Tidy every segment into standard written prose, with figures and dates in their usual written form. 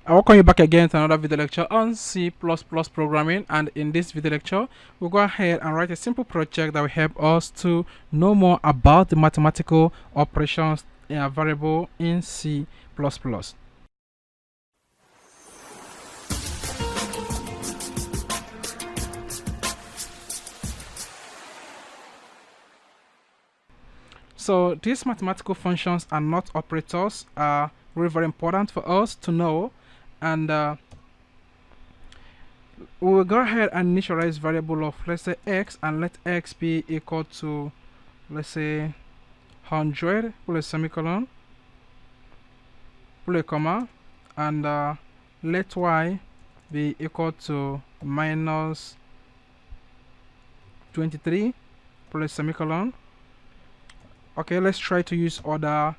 I welcome you back again to another video lecture on C++ programming, and in this video lecture we'll go ahead and write a simple project that will help us to know more about the mathematical operations in a variable in C++. So these mathematical functions are not operators, are really very important for us to know, and we will go ahead and initialize variable of, let's say, x, and let x be equal to, let's say, 100, put a semicolon, put a comma, and let y be equal to minus 23, put a semicolon. Okay, let's try to use other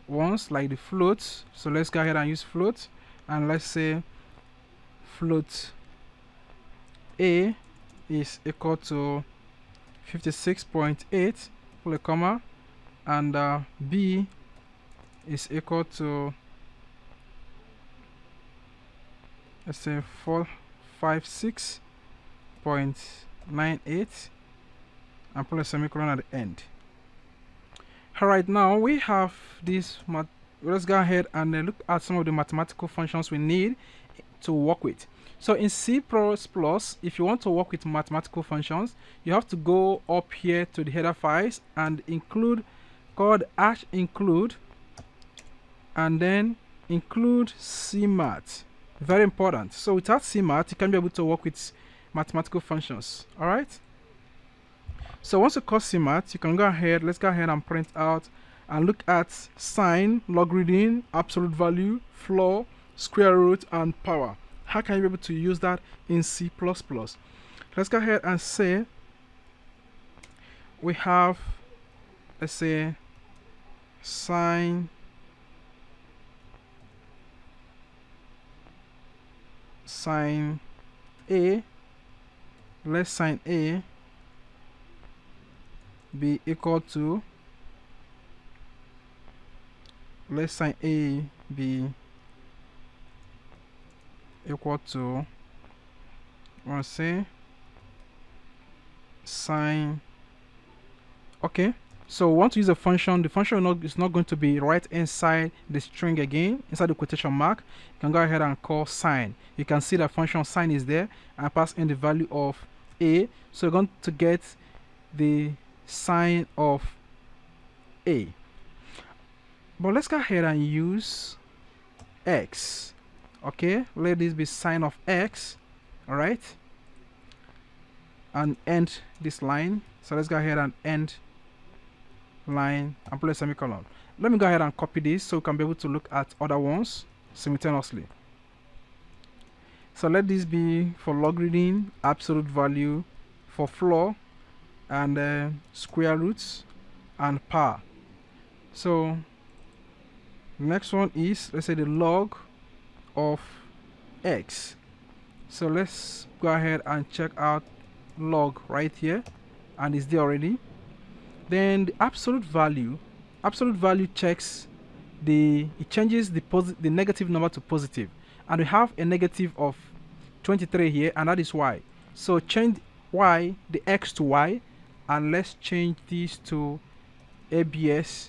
ones like the float. So let's go ahead and use float, and let's say float a is equal to 56.8, put a comma, and b is equal to, let's say, 456.98, and put a semicolon at the end. Alright, now we have this. Let's go ahead and look at some of the mathematical functions we need to work with. So in C++, if you want to work with mathematical functions, you have to go up here to the header files and include called #include, and then include CMath. Very important. So without CMath, you can't be able to work with mathematical functions. Alright. So once you call CMath, you can go ahead, let's go ahead and print out and look at sine, logarithm, absolute value, floor, square root, and power. How can you be able to use that in C++? Let's go ahead and say we have, let's say, sine A. Let sine A be equal to, let sine A be equal to, I want to say, sine. Okay, so we want to use a function. The function is not going to be right inside the string again, inside the quotation mark. You can go ahead and call sine. You can see that function sine is there, and pass in the value of A. So you're going to get the sine of A. But let's go ahead and use x. Okay, let this be sine of x. All right, and end this line. So let's go ahead and end line and put a semicolon. Let me go ahead and copy this so we can be able to look at other ones simultaneously. So let this be for logarithm, absolute value, for floor, and square roots, and power. So the next one is, let's say, the log of x. So let's go ahead and check out log right here, and it's there already. Then the absolute value checks it changes the negative number to positive, and we have a negative of 23 here, and that is y. So change y, the x to y, and let's change this to ABS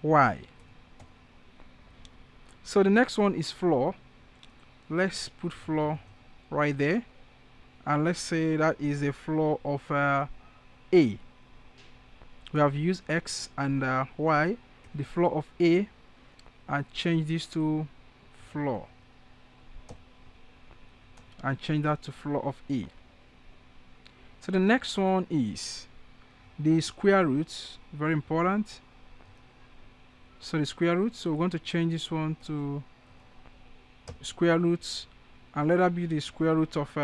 y. So the next one is floor. Let's put floor right there, and let's say that is a floor of A. We have used x and y, the floor of A, and change this to floor, and change that to floor of A. So the next one is the square root, very important. So the square root, so we're going to change this one to square roots, and let that be the square root of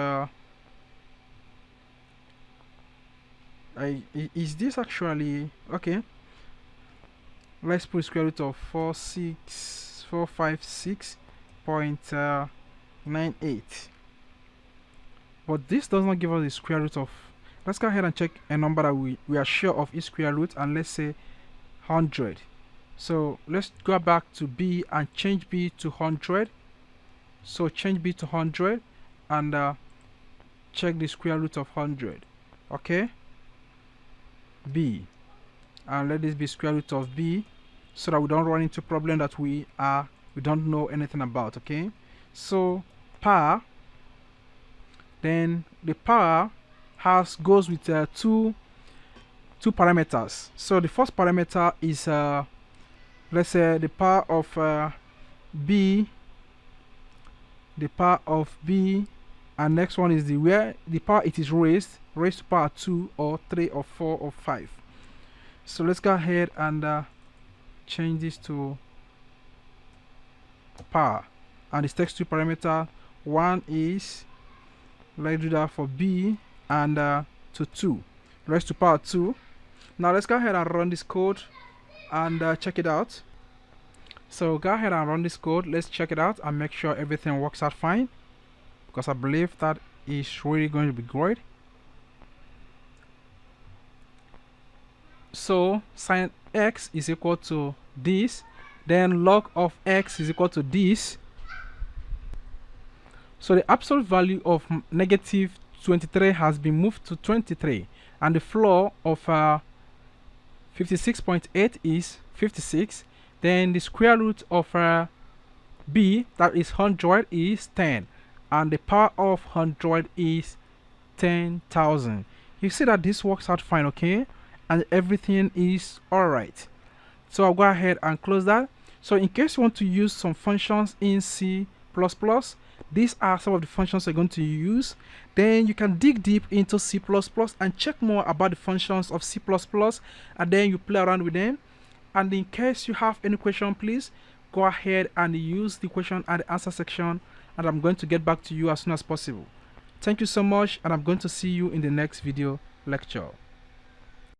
is this actually okay? Let's put square root of 456.98. But this does not give us the square root of. Let's go ahead and check a number that we are sure of its square root, and let's say 100. So let's go back to B and change B to 100, So change b to 100 and check the square root of 100. Okay, b, and let this be square root of b, so that we don't run into problem that we don't know anything about. Okay, so power, then the power goes with two parameters. So the first parameter is let's say the power of b, and next one is where the power it is raised to power 2 or 3 or 4 or 5. So let's go ahead and change this to power, and this takes two parameter. One is, let's do that for b, and to 2, raised to power 2. Now let's go ahead and run this code and check it out. So go ahead and run this code. Let's check it out and make sure everything works out fine, because I believe that is really going to be great. So sin x is equal to this, then log of x is equal to this. So the absolute value of negative 23 has been moved to 23, and the floor of 56.8 is 56. Then the square root of b, that is 100, is 10, and the power of 100 is 10,000. You see that this works out fine, okay, and everything is alright. So I'll go ahead and close that. So in case you want to use some functions in C++, these are some of the functions you're going to use. Then you can dig deep into C++ and check more about the functions of C++, and then you play around with them. And in case you have any question, please go ahead and use the question at the answer section, and I'm going to get back to you as soon as possible. Thank you so much, and I'm going to see you in the next video lecture.